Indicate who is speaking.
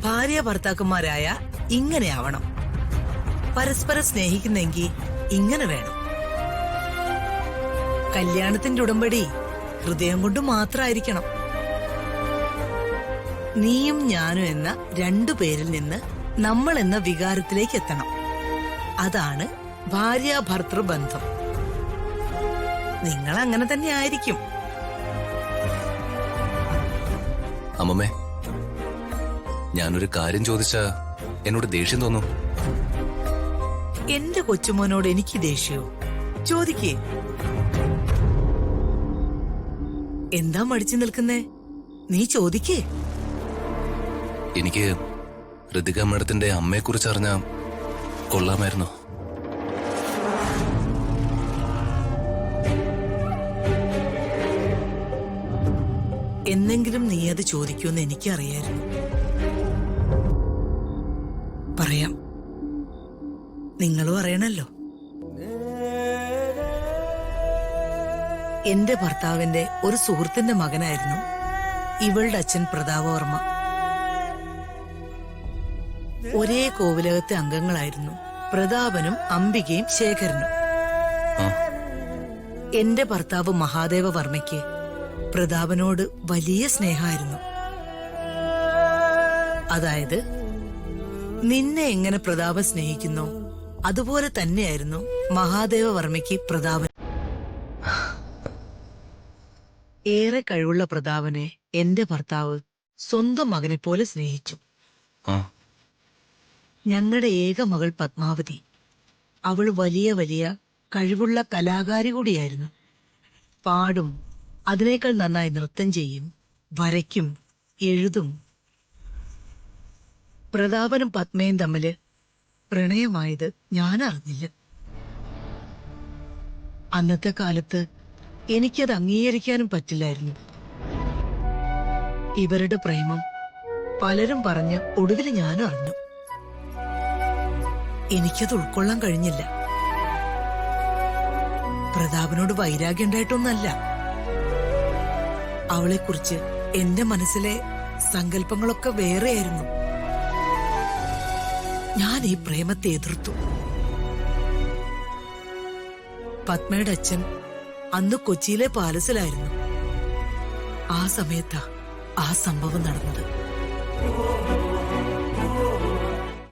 Speaker 1: ഭാര്യ ഭർത്താക്കന്മാരായ ഇങ്ങനെയാവണം. പരസ്പരം സ്നേഹിക്കുന്നെങ്കിൽ ഇങ്ങനെ വേണം. കല്യാണത്തിന്റെ ഉടമ്പടി ഹൃദയം കൊണ്ട് മാത്രമായിരിക്കണം. നീയും ഞാനും എന്ന രണ്ടു പേരിൽ നിന്ന് നമ്മൾ എന്ന വികാരത്തിലേക്ക് എത്തണം. അതാണ് ഭാര്യ ഭർത്തൃ ബന്ധം. നിങ്ങൾ അങ്ങനെ തന്നെ ആയിരിക്കും.
Speaker 2: അമ്മമ്മേ, ഞാനൊരു കാര്യം ചോദിച്ചാ എന്നോട് ദേഷ്യം തോന്നും.
Speaker 1: എന്റെ കൊച്ചുമോനോട് എനിക്ക് ദേഷ്യമോ? ചോദിക്കേ. എന്താ മടിച്ചു നിൽക്കുന്നേ? നീ ചോദിക്കേ.
Speaker 2: എനിക്ക് ഋതിക മേഡത്തിന്റെ അമ്മയെക്കുറിച്ച് അറിഞ്ഞാ കൊള്ളാമായിരുന്നു.
Speaker 1: എന്നെങ്കിലും നീ അത് ചോദിക്കുമെന്ന് എനിക്കറിയായിരുന്നു. പറയാം. നിങ്ങളും അറിയണല്ലോ. എന്റെ ഭർത്താവിന്റെ ഒരു സുഹൃത്തിന്റെ മകനായിരുന്നു ഇവളുടെ അച്ഛൻ പ്രതാപവർമ്മ. ഒരേ കോവിലകത്തെ അംഗങ്ങളായിരുന്നു പ്രതാപനും അംബികയും ശേഖരനും. എന്റെ ഭർത്താവ് മഹാദേവ വർമ്മയ്ക്ക് പ്രതാപനോട് വലിയ സ്നേഹമായിരുന്നു. അതായത് നിന്നെ എങ്ങനെ പ്രതാപൻ സ്നേഹിക്കുന്നോ അതുപോലെ തന്നെയായിരുന്നു മഹാദേവ വർമ്മയ്ക്ക് പ്രതാപൻ. ഏറെ കഴിവുള്ള പ്രതാപനെ എന്റെ ഭർത്താവ് സ്വന്തം മകനെ പോലെ സ്നേഹിച്ചു. ഞങ്ങളുടെ ഏക മകൾ പത്മാവതി. അവൾ വലിയ വലിയ കഴിവുള്ള കലാകാരി കൂടിയായിരുന്നു. പാടും, അതിനേക്കാൾ നന്നായി നൃത്തം ചെയ്യും, വരയ്ക്കും, എഴുതും. പ്രതാപനും പത്മയും തമ്മില് പ്രണയമായത് ഞാൻ അറിഞ്ഞില്ല. അന്നത്തെ കാലത്ത് എനിക്കത് അംഗീകരിക്കാനും പറ്റില്ലായിരുന്നു. ഇവരുടെ പ്രേമം പലരും പറഞ്ഞ് ഒടുവിൽ ഞാനും അറിഞ്ഞു. എനിക്കത് ഉൾക്കൊള്ളാൻ കഴിഞ്ഞില്ല. പ്രതാപനോട് വൈരാഗ്യം ഉണ്ടായിട്ടൊന്നല്ല. അവളെക്കുറിച്ച് എന്റെ മനസ്സിലെ സങ്കല്പങ്ങളൊക്കെ വേറെയായിരുന്നു. ഞാൻ ഈ പ്രേമത്തെ എതിർത്തു. പത്മയുടെ അച്ഛൻ അന്ന് കൊച്ചിയിലെ പാലസിലായിരുന്നു. ആ സമയത്താ ആ സംഭവം നടന്നത്.